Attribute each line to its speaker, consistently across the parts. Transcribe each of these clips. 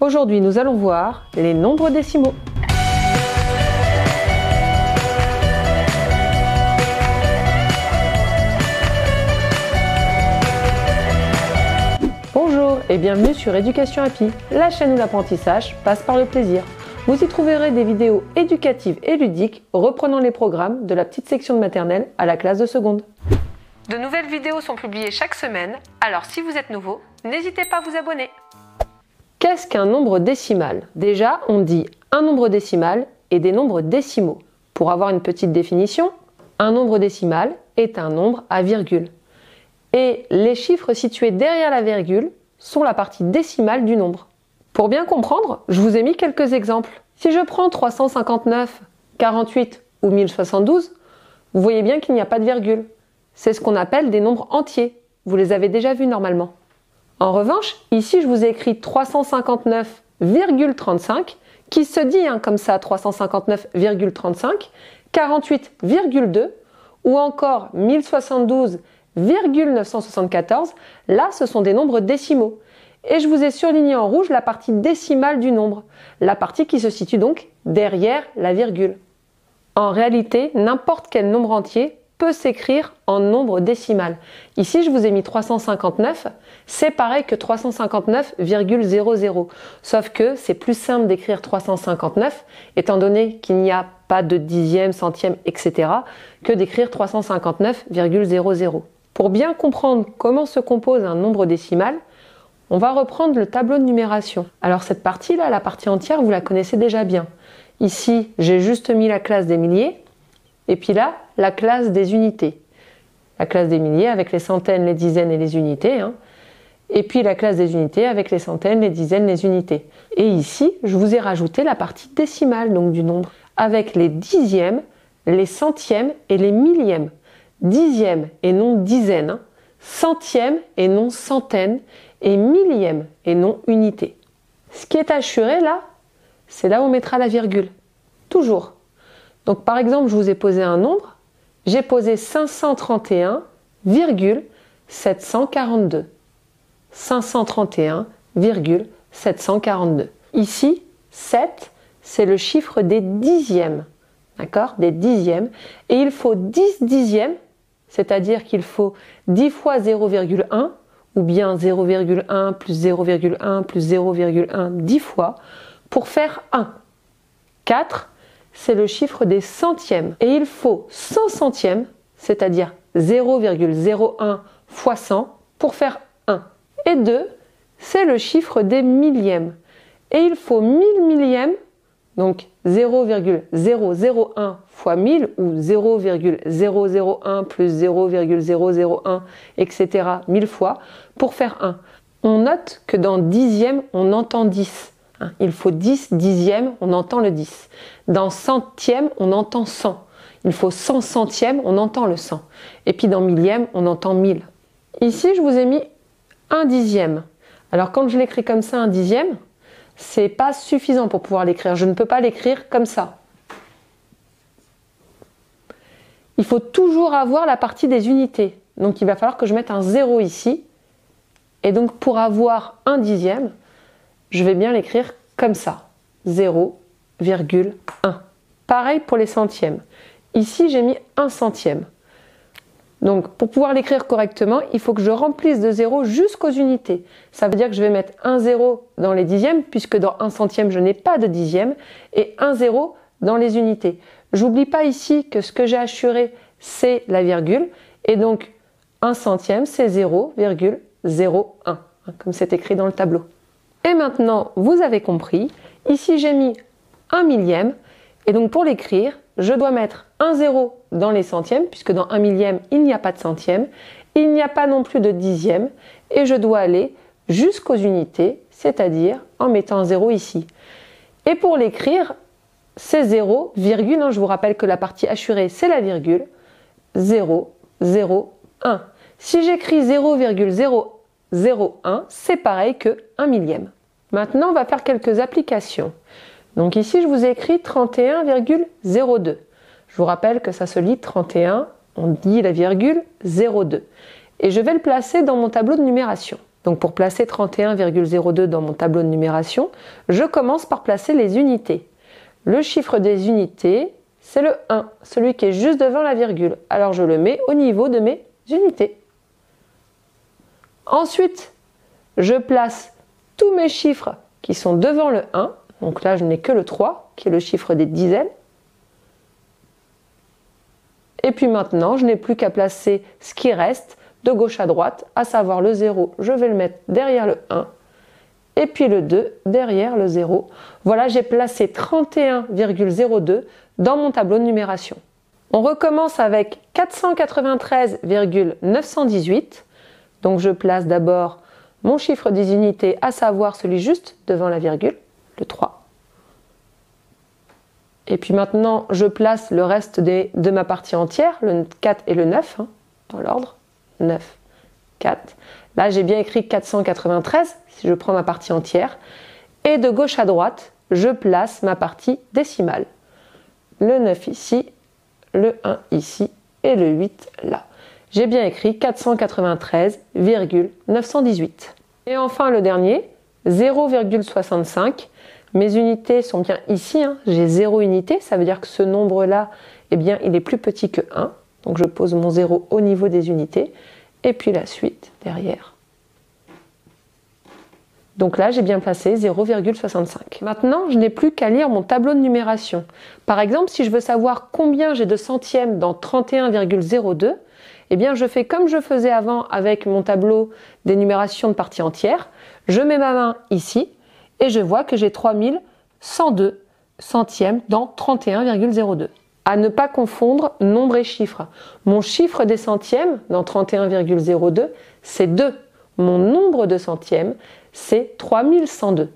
Speaker 1: Aujourd'hui, nous allons voir les nombres décimaux. Bonjour et bienvenue sur Éducation Happy, la chaîne où l'apprentissage passe par le plaisir. Vous y trouverez des vidéos éducatives et ludiques reprenant les programmes de la petite section de maternelle à la classe de seconde. De nouvelles vidéos sont publiées chaque semaine, alors si vous êtes nouveau, n'hésitez pas à vous abonner. Qu'est-ce qu'un nombre décimal? Déjà, on dit un nombre décimal et des nombres décimaux. Pour avoir une petite définition, un nombre décimal est un nombre à virgule. Et les chiffres situés derrière la virgule sont la partie décimale du nombre. Pour bien comprendre, je vous ai mis quelques exemples. Si je prends 359, 48 ou 1072, vous voyez bien qu'il n'y a pas de virgule. C'est ce qu'on appelle des nombres entiers. Vous les avez déjà vus normalement. En revanche, ici je vous ai écrit 359,35 qui se dit comme ça 359,35, 48,2 ou encore 1072,974. Là, ce sont des nombres décimaux. Et je vous ai surligné en rouge la partie décimale du nombre, la partie qui se situe donc derrière la virgule. En réalité, n'importe quel nombre entier peut s'écrire en nombre décimal. Ici, je vous ai mis 359, c'est pareil que 359,00, sauf que c'est plus simple d'écrire 359, étant donné qu'il n'y a pas de dixième, centième, etc., que d'écrire 359,00. Pour bien comprendre comment se compose un nombre décimal, on va reprendre le tableau de numération. Alors cette partie-là, la partie entière, vous la connaissez déjà bien. Ici, j'ai juste mis la classe des milliers, et puis là, la classe des unités. La classe des milliers avec les centaines, les dizaines et les unités. Et puis la classe des unités avec les centaines, les dizaines, les unités. Et ici, je vous ai rajouté la partie décimale donc du nombre, avec les dixièmes, les centièmes et les millièmes. Dixièmes et non dizaines, centièmes et non centaines, et millièmes et non unités. Ce qui est assuré là, c'est là où on mettra la virgule. Toujours. Donc par exemple, je vous ai posé un nombre, j'ai posé 531,742. 531,742. Ici, 7, c'est le chiffre des dixièmes. D'accord? Des dixièmes. Et il faut 10 dixièmes, c'est-à-dire qu'il faut 10 fois 0,1, ou bien 0,1 plus 0,1 plus 0,1 10 fois, pour faire 1. 4, c'est le chiffre des centièmes. Et il faut 100 centièmes, c'est-à-dire 0,01 fois 100, pour faire 1. Et 2, c'est le chiffre des millièmes. Et il faut 1000 millièmes, donc 0,001 fois 1000 ou 0,001 plus 0,001, etc. 1000 fois pour faire 1. On note que dans dixième, on entend 10. Il faut 10 dixièmes, on entend le 10. Dans centième, on entend 100. Il faut 100 centièmes, on entend le 100. Et puis dans millième, on entend 1000. Ici, je vous ai mis un dixième. Alors quand je l'écris comme ça, un dixième, c'est pas suffisant pour pouvoir l'écrire. Je ne peux pas l'écrire comme ça. Il faut toujours avoir la partie des unités. Donc il va falloir que je mette un 0 ici. Et donc pour avoir un dixième, je vais bien l'écrire comme ça. 0,1. Pareil pour les centièmes. Ici, j'ai mis un centième. Donc pour pouvoir l'écrire correctement, il faut que je remplisse de 0 jusqu'aux unités. Ça veut dire que je vais mettre un 0 dans les dixièmes, puisque dans un centième, je n'ai pas de dixième, et un 0 dans les unités. J'oublie pas ici que ce que j'ai assuré, c'est la virgule, et donc un centième, c'est 0,01, comme c'est écrit dans le tableau. Et maintenant, vous avez compris, ici j'ai mis un millième, et donc pour l'écrire, je dois mettre un 0 dans les centièmes, puisque dans un millième, il n'y a pas de centième, il n'y a pas non plus de dixième, et je dois aller jusqu'aux unités, c'est-à-dire en mettant un 0 ici. Et pour l'écrire, c'est 0, virgule, je vous rappelle que la partie assurée, c'est la virgule, 0,01. Si j'écris 0,001, c'est pareil que 1 millième. Maintenant, on va faire quelques applications. Donc ici, je vous ai écrit 31,02. Je vous rappelle que ça se lit 31, on dit la virgule 02. Et je vais le placer dans mon tableau de numération. Donc pour placer 31,02 dans mon tableau de numération, je commence par placer les unités. Le chiffre des unités, c'est le 1, celui qui est juste devant la virgule. Alors je le mets au niveau de mes unités. Ensuite, je place tous mes chiffres qui sont devant le 1. Donc là, je n'ai que le 3, qui est le chiffre des dizaines. Et puis maintenant, je n'ai plus qu'à placer ce qui reste de gauche à droite, à savoir le 0, je vais le mettre derrière le 1. Et puis le 2 derrière le 0. Voilà, j'ai placé 31,02 dans mon tableau de numération. On recommence avec 493,918. Donc je place d'abord mon chiffre des unités, à savoir celui juste devant la virgule, le 3. Et puis maintenant, je place le reste de ma partie entière, le 4 et le 9, dans l'ordre. 9, 4. Là, j'ai bien écrit 493, si je prends ma partie entière. Et de gauche à droite, je place ma partie décimale. Le 9 ici, le 1 ici et le 8 là. J'ai bien écrit 493,918. Et enfin le dernier, 0,65. Mes unités sont bien ici, j'ai 0 unité, ça veut dire que ce nombre-là, eh bien, il est plus petit que 1. Donc je pose mon 0 au niveau des unités, et puis la suite derrière. Donc là, j'ai bien placé 0,65. Maintenant, je n'ai plus qu'à lire mon tableau de numération. Par exemple, si je veux savoir combien j'ai de centièmes dans 31,02, eh bien, je fais comme je faisais avant avec mon tableau des numérations de parties entières. Je mets ma main ici et je vois que j'ai 3102 centièmes dans 31,02. À ne pas confondre nombre et chiffre. Mon chiffre des centièmes dans 31,02, c'est 2. Mon nombre de centièmes, c'est 3102.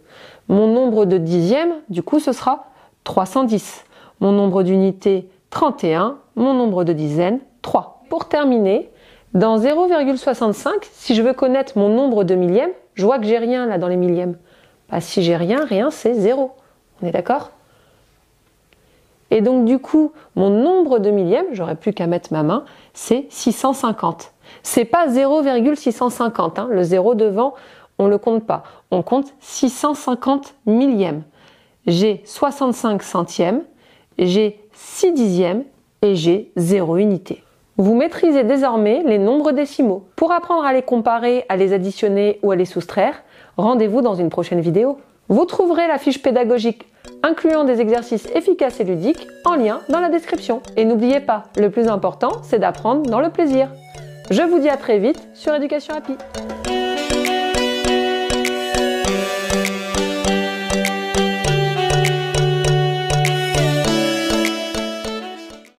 Speaker 1: Mon nombre de dixièmes, du coup, ce sera 310. Mon nombre d'unités, 31. Mon nombre de dizaines, 3. Pour terminer, dans 0,65, si je veux connaître mon nombre de millièmes, je vois que j'ai rien là dans les millièmes. Bah, si j'ai rien, c'est 0. On est d'accord ? Et donc du coup, mon nombre de millièmes, j'aurais plus qu'à mettre ma main, c'est 650. C'est pas 0,650, le 0 devant, on le compte pas. On compte 650 millièmes. J'ai 65 centièmes, j'ai 6 dixièmes et j'ai 0 unité. Vous maîtrisez désormais les nombres décimaux. Pour apprendre à les comparer, à les additionner ou à les soustraire, rendez-vous dans une prochaine vidéo. Vous trouverez la fiche pédagogique incluant des exercices efficaces et ludiques en lien dans la description. Et n'oubliez pas, le plus important, c'est d'apprendre dans le plaisir. Je vous dis à très vite sur Éducation Happy.